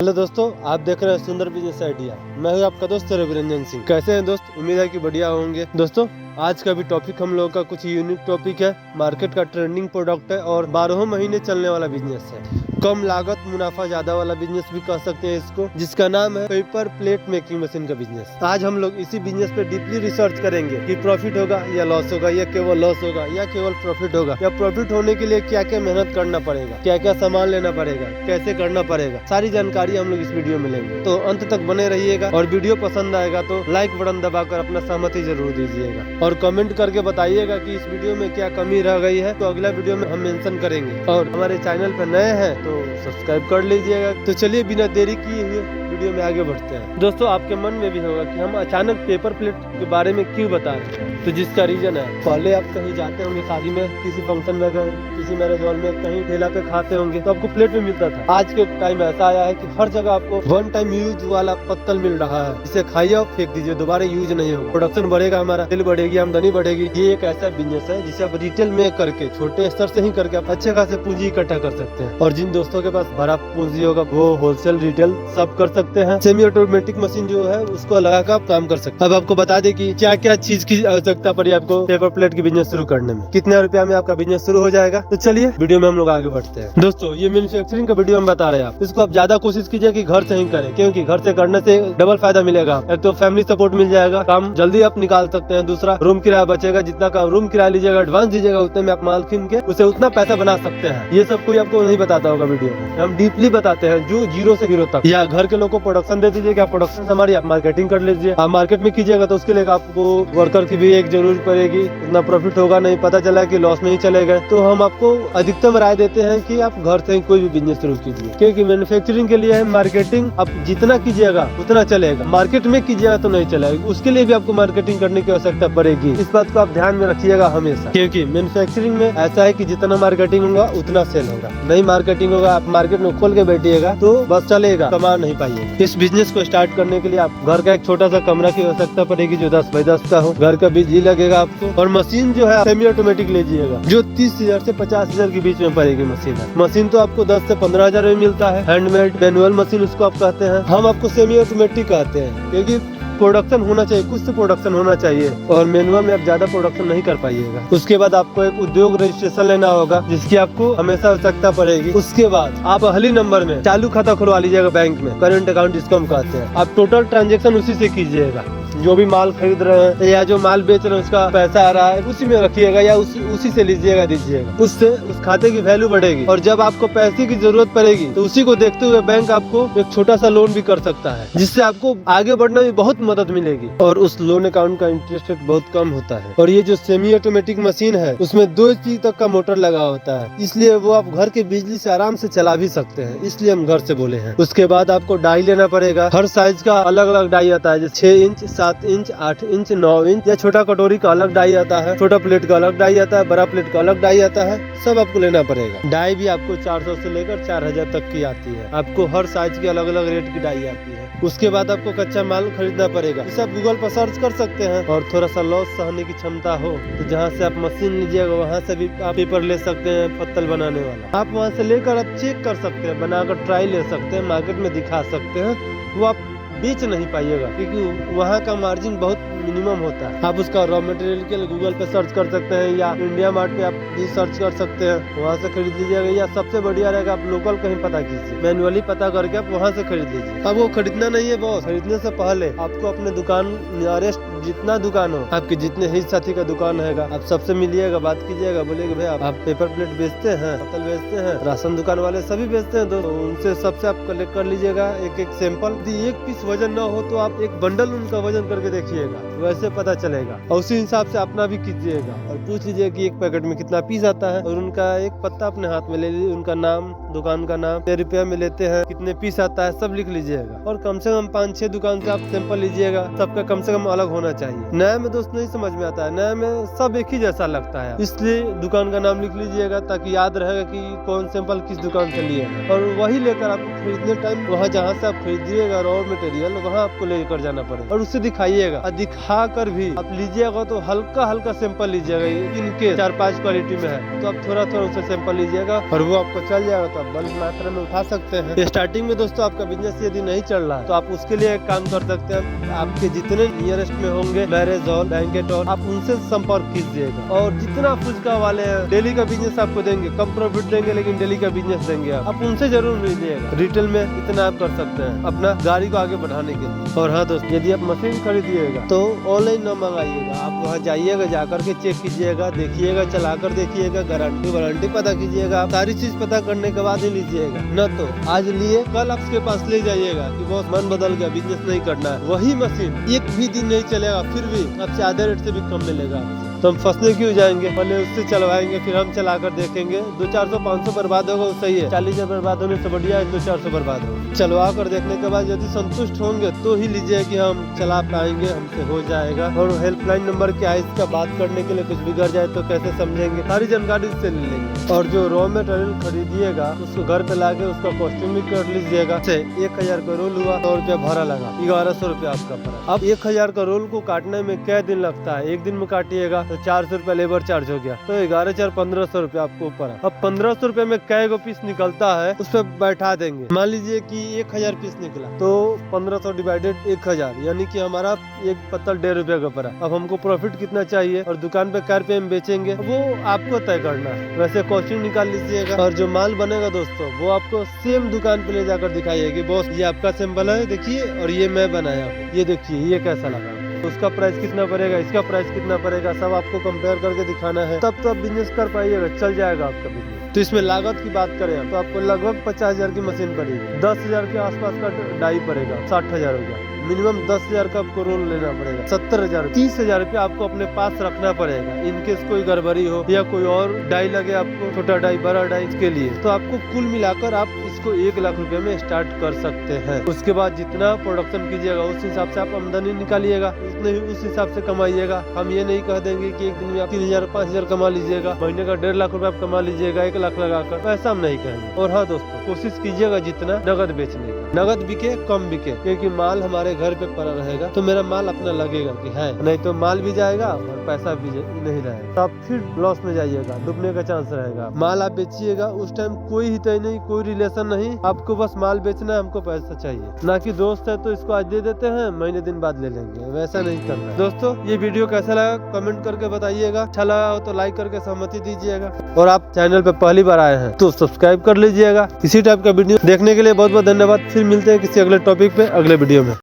Hello दोस्तों, आप देख रहे हैं सुंदर बिजनेस आइडिया। मैं हूं आपका दोस्त रविरंजन सिंह। कैसे हैं दोस्त? उम्मीद है कि बढ़िया होंगे। दोस्तों, आज का भी टॉपिक हम लोगों का कुछ यूनिक टॉपिक है। मार्केट का ट्रेंडिंग प्रोडक्ट है और 12 महीने चलने वाला बिजनेस है। कम लागत मुनाफा ज्यादा वाला बिजनेस भी कह सकते हैं इसको, जिसका नाम है पेपर प्लेट मेकिंग मशीन का बिजनेस। आज हम लोग इसी बिजनेस पे डीपली रिसर्च करेंगे कि प्रॉफिट होगा या लॉस होगा, या केवल लॉस होगा या केवल प्रॉफिट होगा, या प्रॉफिट होने के लिए क्या क्या मेहनत करना पड़ेगा, क्या क्या सामान लेना पड़ेगा, कैसे करना पड़ेगा, सारी जानकारी हम लोग इस वीडियो में लेंगे। तो अंत तक बने रहिएगा और वीडियो पसंद आएगा तो लाइक बटन दबाकर अपना सहमति जरूर दीजिएगा और कमेंट करके बताइएगा कि इस वीडियो में क्या कमी रह गई है, तो अगला वीडियो में हम मेंशन करेंगे। और हमारे चैनल पर नए हैं तो सब्सक्राइब कर लीजिएगा। तो चलिए बिना देरी किए हुए वीडियो में आगे बढ़ते हैं। दोस्तों, आपके मन में भी होगा कि हम अचानक पेपर प्लेट के बारे में क्यों बता रहे हैं। तो जिसका रीजन है, पहले आप कहीं जाते होंगे शादी में, किसी फंक्शन में गए, किसी मैरिज हॉल में, कहीं ठेला पे खाते होंगे तो आपको प्लेट में मिलता था। आज के टाइम ऐसा आया है कि हर जगह आपको वन टाइम यूज वाला पत्तल मिल रहा है। इसे खाइए और फेंक दीजिए, दोबारा यूज नहीं होगा। प्रोडक्शन बढ़ेगा, हमारा सेल बढ़ेगी, आमदनी बढ़ेगी। ये एक ऐसा बिजनेस है जिसे आप रिटेल में करके, छोटे स्तर से ही करके आप अच्छे खासे पूंजी इकट्ठा कर सकते हैं। और जिन दोस्तों के पास बड़ा पूंजी होगा वो होलसेल रिटेल सब कर सकते हैं। सेमी ऑटोमेटिक मशीन जो है उसको लगा कर आप काम कर सकते हैं। अब आपको बता दें कि क्या क्या चीज की आवश्यकता पड़ी आपको पेपर प्लेट की बिजनेस शुरू करने में, कितने रुपया में आपका बिजनेस शुरू हो जाएगा। तो चलिए वीडियो में हम लोग आगे बढ़ते हैं। दोस्तों, ये मैन्युफैक्चरिंग का वीडियो हम बता रहे हैं। आप इसको आप ज्यादा कोशिश कीजिए कि घर से ही करें, क्योंकि घर से करने से डबल फायदा मिलेगा। एक तो फैमिली सपोर्ट मिल जाएगा, काम जल्दी आप निकाल सकते हैं। दूसरा, रूम किराया बचेगा। जितना का रूम किराया लीजिएगा, एडवांस दीजिएगा, उतने में आप माल खरीद के उसे उतना पैसा बना सकते हैं। ये सब कोई आपको नहीं बताता होगा वीडियो में। हम डीपली बताते हैं, जो जीरो से हीरो तक। या घर के लोग को प्रोडक्शन दे दीजिए, प्रोडक्शन हमारी आप मार्केटिंग कर लीजिए। आप मार्केट में कीजिएगा तो उसके लिए आपको वर्कर की भी एक जरूरत पड़ेगी। उतना प्रॉफिट होगा नहीं, पता चला कि लॉस में ही चले गए। तो हम आपको अधिकतम राय देते हैं कि आप घर से ही कोई भी बिजनेस शुरू कीजिए, क्योंकि मैन्युफैक्चरिंग के लिए है मार्केटिंग। आप जितना कीजिएगा उतना चलेगा, मार्केट में कीजिएगा तो नहीं चलेगा। उसके लिए भी आपको मार्केटिंग करने की आवश्यकता पड़ेगी। इस बात को आप ध्यान में रखिएगा हमेशा, क्योंकि मैन्युफैक्चरिंग में ऐसा है कि जितना मार्केटिंग होगा उतना सेल होगा। नहीं मार्केटिंग होगा, आप मार्केट में खोल के बैठिएगा तो बस चलेगा, कमा नहीं पाइएगा। इस बिजनेस को स्टार्ट करने के लिए आप घर का एक छोटा सा कमरा की आवश्यकता पड़ेगी जो 10 बाई 10 का हो। घर का बिजली लगेगा आपको, और मशीन जो है सेमी ऑटोमेटिक लीजिएगा जो 30,000 से 50,000 के बीच में पड़ेगी मशीन है। मशीन तो आपको 10 से 15,000 में मिलता है। हैंडमेड मैनुअल मशीन उसको आप कहते हैं, हम आपको सेमी ऑटोमेटिक कहते हैं, क्योंकि प्रोडक्शन होना चाहिए, कुछ से प्रोडक्शन होना चाहिए। और मैनुअल में आप ज्यादा प्रोडक्शन नहीं कर पाइएगा। उसके बाद आपको एक उद्योग रजिस्ट्रेशन लेना होगा, जिसकी आपको हमेशा आवश्यकता पड़ेगी। उसके बाद आप पहली नंबर में चालू खाता खुलवा लीजिएगा बैंक में, करेंट अकाउंट जिसको हम कहते हैं। आप टोटल ट्रांजेक्शन उसी से कीजिएगा। जो भी माल खरीद रहे हैं या जो माल बेच रहे हैं उसका पैसा आ रहा है उसी में रखिएगा, या उसी से लीजिएगा दीजिएगा। उससे उस खाते की वैल्यू बढ़ेगी। और जब आपको पैसे की जरूरत पड़ेगी तो उसी को देखते हुए बैंक आपको एक छोटा सा लोन भी कर सकता है, जिससे आपको आगे बढ़ने में बहुत मदद मिलेगी। और उस लोन अकाउंट का इंटरेस्ट रेट बहुत कम होता है। और ये जो सेमी ऑटोमेटिक मशीन है उसमें 2 चीज तक का मोटर लगा होता है, इसलिए वो आप घर के बिजली से आराम से चला भी सकते हैं, इसलिए हम घर से बोले हैं। उसके बाद आपको डाई लेना पड़ेगा। हर साइज का अलग अलग डाई आता है, जैसे 6 इंच, 7 इंच, 8 इंच, 9 इंच, या छोटा कटोरी का अलग डाई आता है, छोटा प्लेट का अलग डाई आता है, बड़ा प्लेट का अलग डाई आता है। सब आपको लेना पड़ेगा। डाई भी आपको 400 से लेकर 4000 तक की आती है। आपको हर साइज की अलग अलग रेट की डाई आती है। उसके बाद आपको कच्चा माल खरीदना पड़ेगा। इसे आप गूगल पर सर्च कर सकते हैं। और थोड़ा सा लॉस सहने की क्षमता हो तो जहाँ से आप मशीन लीजिएगा वहाँ से भी आप पेपर ले सकते हैं, पत्तल बनाने वाला। आप वहाँ से लेकर आप चेक कर सकते हैं, बनाकर ट्राई ले सकते हैं, मार्केट में दिखा सकते हैं। वो आप बेच नहीं पाइएगा, क्योंकि वहाँ का मार्जिन बहुत मिनिमम होता है। आप उसका रॉ मटेरियल के लिए गूगल पे सर्च कर सकते हैं, या इंडिया मार्ट पे आप भी सर्च कर सकते हैं, वहाँ से खरीद लीजिएगा। या सबसे बढ़िया रहेगा आप लोकल कहीं पता कीजिए, मैनुअली पता करके आप वहाँ से खरीद लीजिए। अब वो खरीदना नहीं है बॉस, खरीदने से पहले आपको अपने दुकान नियरेस्ट जितना दुकान हो, आपके जितने ही साथी का दुकान है, आप सबसे मिलिएगा, बात कीजिएगा, बोलेगा भाई आप पेपर प्लेट बेचते हैं, पत्तल बेचते हैं, राशन दुकान वाले सभी बेचते हैं, तो उनसे सबसे आप कलेक्ट कर लीजिएगा एक एक सैंपल। यदि एक पीस वजन न हो तो आप एक बंडल उनका वजन करके देखिएगा, वैसे पता चलेगा। और उसी हिसाब से अपना भी कीजिएगा और पूछ लीजिए कि एक पैकेट में कितना पीस आता है, और उनका एक पत्ता अपने हाथ में ले लीजिए, उनका नाम, दुकान का नाम, कितने रुपया में लेते हैं, कितने पीस आता है, सब लिख लीजिएगा। और कम से कम 5-6 दुकान से आप सैंपल लीजिएगा, सबका कम से कम अलग होना चाहिए। नया में दोस्त नहीं समझ में आता है, नया में सब एक ही जैसा लगता है, इसलिए दुकान का नाम लिख लीजिएगा ताकि याद रहेगा कि कौन सैंपल किस दुकान से लिए हैं। और वही लेकर आप खरीदने टाइम वहाँ जहाँ से आप खरीदिएगा रॉ मटेरियल मटेरियल वहाँ आपको लेकर जाना पड़ेगा और उससे दिखाइएगा, और दिखा कर भी आप लीजिएगा तो हल्का हल्का सैंपल लीजिएगा। इनके 4-5 क्वालिटी में है तो आप थोड़ा थोड़ा उससे सैंपल लीजिएगा और वो आपको चल जाएगा, तो आप बल्क मात्रा में उठा सकते हैं। स्टार्टिंग में दोस्तों आपका बिजनेस यदि नहीं चल रहा है तो आप उसके लिए एक काम कर सकते हैं, आपके जितने नियरेस्ट में होंगे मैरिज हॉल, बैंकेट हॉल, आप उनसे संपर्क कीजिएगा। और जितना फुचका वाले हैं डेली का बिजनेस आपको देंगे, कम प्रॉफिट देंगे लेकिन डेली का बिजनेस देंगे, आप उनसे जरूर लीजिएगा। रिटेल में इतना आप कर सकते हैं अपना गाड़ी को आगे बढ़ाने के लिए। और हाँ दोस्तों, यदि आप मशीन खरीदिएगा तो ऑनलाइन न मंगाइएगा, आप वहाँ जाइएगा, जाकर के चेक कीजिएगा, देखिएगा, चलाकर देखिएगा, गारंटी वारंटी पता कीजिएगा, सारी चीज पता करने के बाद ही लीजिएगा। न तो आज लिए कल आपके पास ले जाइएगा कि बहुत मन बदल गया, बिजनेस नहीं करना है, वही मशीन एक भी दिन नहीं चलेगा, फिर भी आपसे आधे रेट से भी कम मिलेगा। तो हम फंसने क्यों जाएंगे, पहले उससे चलवाएंगे, फिर हम चलाकर देखेंगे, 200-400-500 बर्बाद होगा वो सही है, 40,000 बर्बाद होने से बढ़िया है 200-400 बर्बाद होगा। चलवा कर देखने के बाद यदि संतुष्ट होंगे तो ही लीजिए कि हम चला पाएंगे, हमसे हो जाएगा। और हेल्पलाइन नंबर क्या है इसका बात करने के लिए, कुछ बिगड़ जाए तो कैसे समझेंगे, सारी जानकारी इससे ले लेंगे। और जो रॉ मटेरियल खरीदिएगा उसको घर पे लाके उसका कॉस्टिंग भी कर लीजिएगा। 1000 का रोल हुआ, 100 रुपया भाड़ा लगा, 1100 रुपया आपका पड़ा। अब 1000 का रोल को काटने में क्या दिन लगता है, एक दिन में काटिएगा तो 400 रुपया लेबर चार्ज हो गया, तो 11,400-1500 रुपया आपको ऊपर। अब 1500 रुपए में कै गो पीस निकलता है उस पर बैठा देंगे। मान लीजिए कि 1000 पीस निकला तो 1500 डिवाइडेड 1000, यानी कि हमारा एक पत्तल 1.5 रुपया का पड़ा। अब हमको प्रॉफिट कितना चाहिए और दुकान पे कै रुपये में बेचेंगे वो आपको तय करना है। वैसे कॉस्टिंग निकाल लीजिएगा और जो माल बनेगा दोस्तों वो आपको सेम दुकान पे ले जाकर दिखाइए कि बॉस ये आपका सैंपल है, देखिए, और ये मैं बनाया हूँ, ये देखिए ये कैसा लगा, उसका प्राइस कितना पड़ेगा, इसका प्राइस कितना पड़ेगा, सब आपको कंपेयर करके दिखाना है, तब तो आप बिजनेस कर पाइएगा, चल जाएगा आपका बिजनेस। तो इसमें लागत की बात करें तो आपको लगभग 50,000 की मशीन पड़ेगी, 10,000 के आसपास का डाई पड़ेगा, 60,000 हो गया। मिनिमम 10,000 का आपको रोल लेना पड़ेगा, 70,000, 30,000 रुपया आपको अपने पास रखना पड़ेगा। इनकेस कोई गड़बड़ी हो या कोई और डाई लगे आपको, छोटा डाई बड़ा डाई, इसके लिए तो आपको कुल मिलाकर आप इसको 1 लाख रुपए में स्टार्ट कर सकते हैं। उसके बाद जितना प्रोडक्शन कीजिएगा उस हिसाब से आप आमदनी निकालिएगा, उतने ही उस हिसाब से कमाइएगा। हम ये नहीं कह देंगे कि एक दिन में आप 3,000-5,000 कमा लीजिएगा, महीने का 1.5 लाख रुपए आप कमा लीजिएगा 1 लाख लगाकर, ऐसा हम नहीं कहेंगे। और हाँ दोस्तों, कोशिश कीजिएगा जितना नगद बेचने का, नगद बिके कम बिके, क्योंकि माल हमारे घर पे पड़ा रहेगा तो मेरा माल अपना लगेगा कि है, नहीं तो माल भी जाएगा और पैसा भी नहीं रहेगा, तो आप फिर लॉस में जाइएगा, डूबने का चांस रहेगा। माल आप बेचिएगा उस टाइम कोई हित नहीं, कोई रिलेशन नहीं, आपको बस माल बेचना है, हमको पैसा चाहिए, ना कि दोस्त है तो इसको आज दे देते हैं महीने दिन बाद ले लेंगे, वैसा नहीं करना है। दोस्तों ये वीडियो कैसा लगा कमेंट करके बताइएगा, अच्छा लगा हो तो लाइक करके सहमति दीजिएगा, और आप चैनल पे पहली बार आए हैं तो सब्सक्राइब कर लीजिएगा। इसी टाइप का वीडियो देखने के लिए बहुत बहुत धन्यवाद। फिर मिलते हैं किसी अगले टॉपिक पे अगले वीडियो में।